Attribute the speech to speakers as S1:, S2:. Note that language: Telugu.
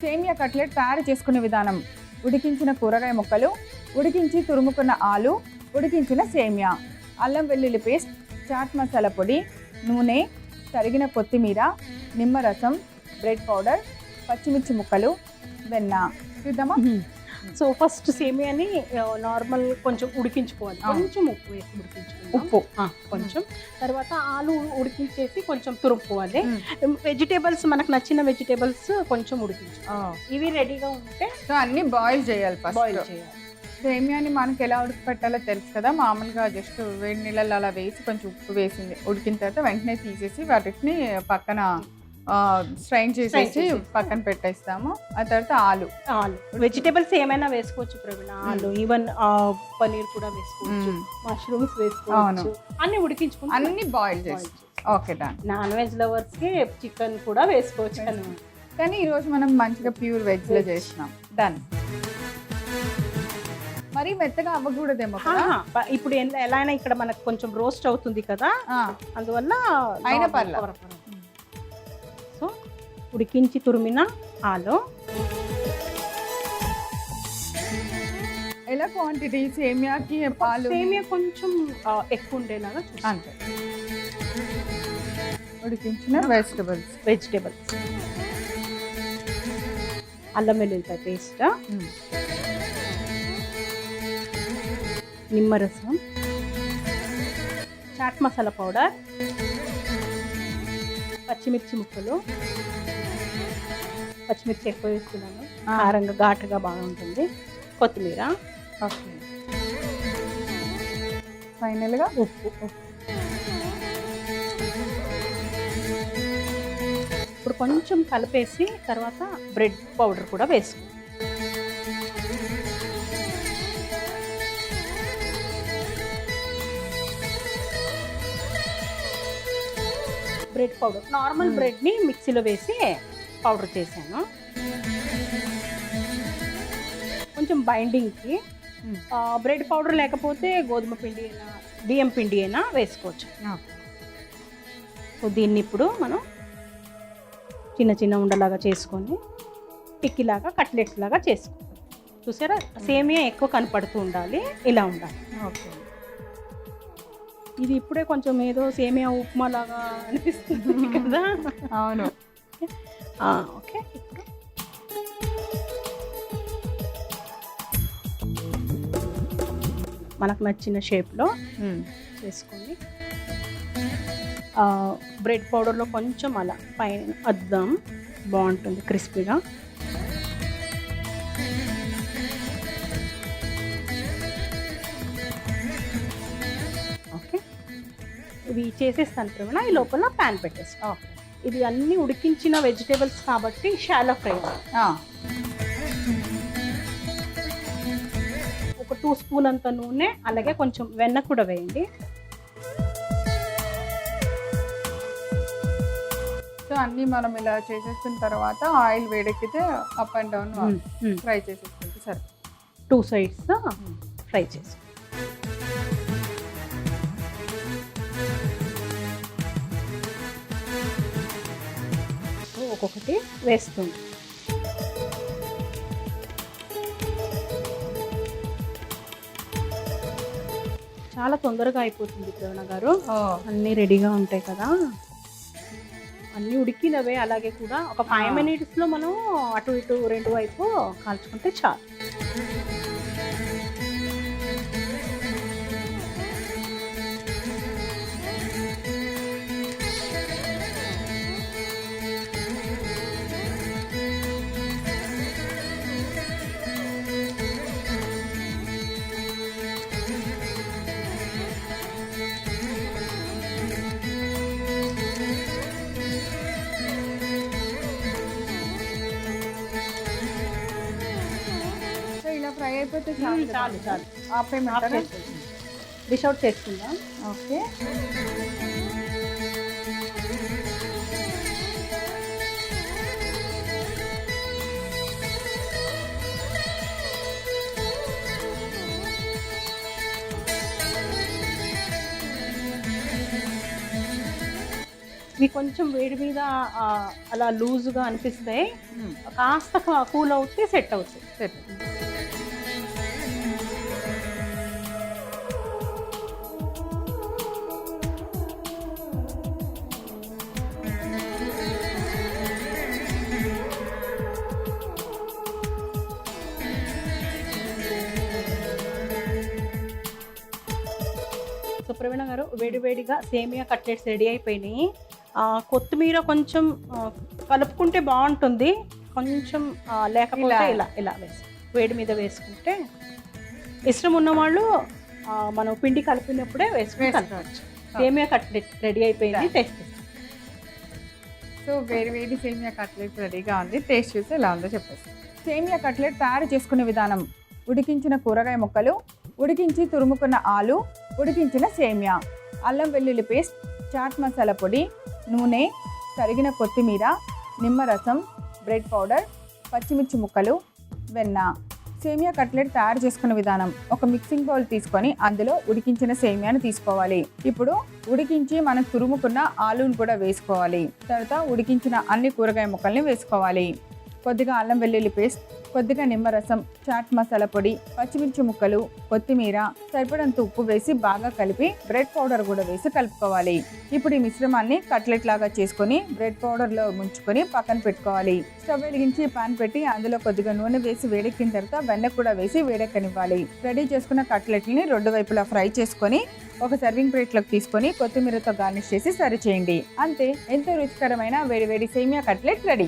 S1: సేమియా కట్లెట్ తయారు చేసుకునే విధానం: ఉడికించిన కూరగాయ ముక్కలు, ఉడికించి తురుముకున్న ఆలు, ఉడికించిన సేమియా, అల్లం వెల్లుల్లి పేస్ట్, చాట్ మసాలా పొడి, నూనె, తరిగిన కొత్తిమీర, నిమ్మరసం, బ్రెడ్ పౌడర్, పచ్చిమిర్చి ముక్కలు, వెన్న. చూద్దామా?
S2: సో ఫస్ట్ సేమియాని నార్మల్ కొంచెం ఉడికించుకోవాలి. కొంచెం ఉప్పు వేసి ఉడికించుకోవాలి.
S1: ఉప్పు
S2: కొంచెం. తర్వాత ఆలు ఉడికించేసి కొంచెం తురుముకోవాలి. వెజిటేబుల్స్ మనకు నచ్చిన వెజిటేబుల్స్ కొంచెం ఉడికించుకోవాలి. ఇవి రెడీగా ఉంటే
S1: సో అన్ని బాయిల్ చేయాలి.
S2: బాయిల్
S1: ఫస్ట్
S2: చేయాలి.
S1: సేమియాని మనకి ఎలా ఉడకపెట్టాలో తెలుసు కదా. మామూలుగా జస్ట్ వేడి నీళ్ళలో అలా వేసి కొంచెం ఉప్పు వేసింది ఉడికిన తర్వాత వెంటనే తీసేసి వాటిని పక్కన స్ట్రైన్ చేసేసి పక్కన పెట్టేస్తాము. ఆ తర్వాత ఆలు
S2: వెజిటేబుల్స్ ఏమైనా వేసుకోవచ్చు ప్రవీణ. ఆలు, ఈవెన్ పనీర్ కూడా వేసుకోవచ్చు, మష్రూమ్స్ వేసుకోవచ్చు. అన్ని ఉడికించుకుంటే
S1: అన్ని బాయిల్ చేసి okay done.
S2: Non veg lovers కి చికెన్ కూడా వేసుకోవచ్చు అనమాట.
S1: కానీ ఈరోజు మనం మంచిగా ప్యూర్ వెజ్ లో చేసినాం. డన్. మరి మెత్తగా అవ్వకూడదేమో కదా.
S2: ఇప్పుడు ఎలా అయినా ఇక్కడ మనకు కొంచెం రోస్ట్ అవుతుంది కదా, అందువల్ల
S1: అయినా పర్లేదు.
S2: సో ఉడికించి తురిమిన ఆలు.
S1: ఎలా క్వాంటిటీ సేమియాకి? పాలు
S2: సేమియా కొంచెం ఎక్కువ ఉండేలాగా
S1: అంతే. ఉడికించిన వెజిటేబుల్స్,
S2: అల్లం వెల్లుల్లిపాయ పేస్ట్, నిమ్మరసం, చాట్ మసాలా పౌడర్, పచ్చిమిర్చి ముక్కలు. పచ్చిమిర్చి ఎక్కువ వేస్తున్నాను, కారంగా ఘాటుగా బాగా ఉంటుంది. కొత్తిమీర,
S1: ఓకే. ఫైనల్గా
S2: ఉప్పు. ఇప్పుడు కొంచెం కలిపేసి తర్వాత బ్రెడ్ పౌడర్ కూడా వేసుకో. బ్రెడ్ పౌడర్ నార్మల్ బ్రెడ్ని మిక్సీలో వేసి పౌడర్ చేశాను. కొంచెం బైండింగ్కి బ్రెడ్ పౌడర్ లేకపోతే గోధుమ పిండి అయినా బియ్యం పిండి అయినా వేసుకోవచ్చు. సో దీన్ని ఇప్పుడు మనం చిన్న చిన్న ఉండలాగా చేసుకొని టిక్కీలాగా కట్లెట్స్ లాగా చేసుకోవాలి. చూసారా, సేమియా ఎక్కువ కనపడుతూ ఉండాలి, ఇలా ఉండాలి.
S1: ఓకే.
S2: ఇది ఇప్పుడే కొంచెం ఏదో సేమియా ఉప్మా లాగా అనిపిస్తుంది కదా.
S1: అవును.
S2: ఓకే. ఇప్పుడు మనకు నచ్చిన షేప్లో చేసుకొని బ్రెడ్ పౌడర్లో కొంచెం అలా పైన అద్దాం, బాగుంటుంది క్రిస్పీగా. ఓకే, ఇవి చేసేస్తాను ప్రవీణ. ఈ లోపల ప్యాన్ పెట్టేస్తాను. ఇది అన్ని ఉడికించిన వెజిటేబుల్స్ కాబట్టి షాలో ఫ్రై. ఒక 2 స్పూన్ అంత నూనె, అలాగే కొంచెం వెన్న కూడా వేయండి.
S1: సో అన్నీ మనం ఇలా చేసేసిన తర్వాత ఆయిల్ వేడెక్కితే అప్ అండ్ డౌన్ ఫ్రై చేసేసుకుంటే సరే.
S2: 2 సైడ్స్ ఫ్రై చేసి ఒక్కొక్కటి వేస్తుంది. చాలా తొందరగా అయిపోతుంది ప్రవీణ గారు. అన్నీ రెడీగా ఉంటాయి కదా, అన్నీ ఉడికినవే. అలాగే కూడా ఒక 5 మినిట్స్లో మనం అటు ఇటు 2 వైపు కాల్చుకుంటే చాలు.
S1: ఫ్రై అయిపోతే
S2: చాలు.
S1: ఆపేయమంటారా?
S2: డిష్ అవుట్ చేసుకుందాం.
S1: ఓకే.
S2: మీకు కొంచెం వేడి మీద అలా లూజ్గా అనిపిస్తే కాస్త కూల్ అవుతే సెట్ అవుతుంది.
S1: సెట్.
S2: సో ప్రవీణ గారు, వేడివేడిగా సేమియా కట్లెట్స్ రెడీ అయిపోయినాయి. కొత్తిమీర కొంచెం కలుపుకుంటే బాగుంటుంది, కొంచెం లేకపోతే ఇలా ఇలా వేడి మీద వేసుకుంటే ఇష్టం ఉన్నవాళ్ళు మనం పిండి కలిపినప్పుడే వేసుకుని కలపవచ్చు. సేమియా కట్లెట్ రెడీ అయిపోయింది, టేస్ట్.
S1: సో వేడి సేమియా కట్లెట్ రెడీగా ఉంది. టేస్ట్ చూసి ఎలా ఉందో చెప్పేసి. సేమియా కట్లెట్ తయారు చేసుకునే విధానం: ఉడికించిన కూరగాయ ముక్కలు, ఉడికించి తురుముకున్న ఆలు, ఉడికించిన సేమియా, అల్లం వెల్లుల్లి పేస్ట్, చాట్ మసాలా పొడి, నూనె, తరిగిన కొత్తిమీర, నిమ్మరసం, బ్రెడ్ పౌడర్, పచ్చిమిర్చి ముక్కలు, వెన్న. సేమియా కట్లెట్ తయారు చేసుకునే విధానం: ఒక మిక్సింగ్ బౌల్ తీసుకొని అందులో ఉడికించిన సేమియాను తీసుకోవాలి. ఇప్పుడు ఉడికించి మనం తురుముకున్న ఆలును కూడా వేసుకోవాలి. తర్వాత ఉడికించిన అన్ని కూరగాయ ముక్కల్ని వేసుకోవాలి. కొద్దిగా అల్లం వెల్లుల్లి పేస్ట్, కొద్దిగా నిమ్మరసం, చాట్ మసాలా పొడి, పచ్చిమిర్చి ముక్కలు, కొత్తిమీర, సరిపడంత ఉప్పు వేసి బాగా కలిపి బ్రెడ్ పౌడర్ కూడా వేసి కలుపుకోవాలి. ఇప్పుడు ఈ మిశ్రమాన్ని కట్లెట్ లాగా చేసుకొని బ్రెడ్ పౌడర్లో ముంచుకొని పక్కన పెట్టుకోవాలి. స్టవ్ వెలిగించి పాన్ పెట్టి అందులో కొద్దిగా నూనె వేసి వేడెక్కిన తర్వాత వెన్న కూడా వేసి వేడెక్కనివ్వాలి. రెడీ చేసుకున్న కట్లెట్ని రెండు వైపులా ఫ్రై చేసుకొని ఒక సర్వింగ్ ప్లేట్లోకి తీసుకొని కొత్తిమీరతో గార్నిష్ చేసి సర్వ్ చేయండి. అంతే, ఎంతో రుచికరమైన వేడివేడి సేమియా కట్లెట్ రెడీ.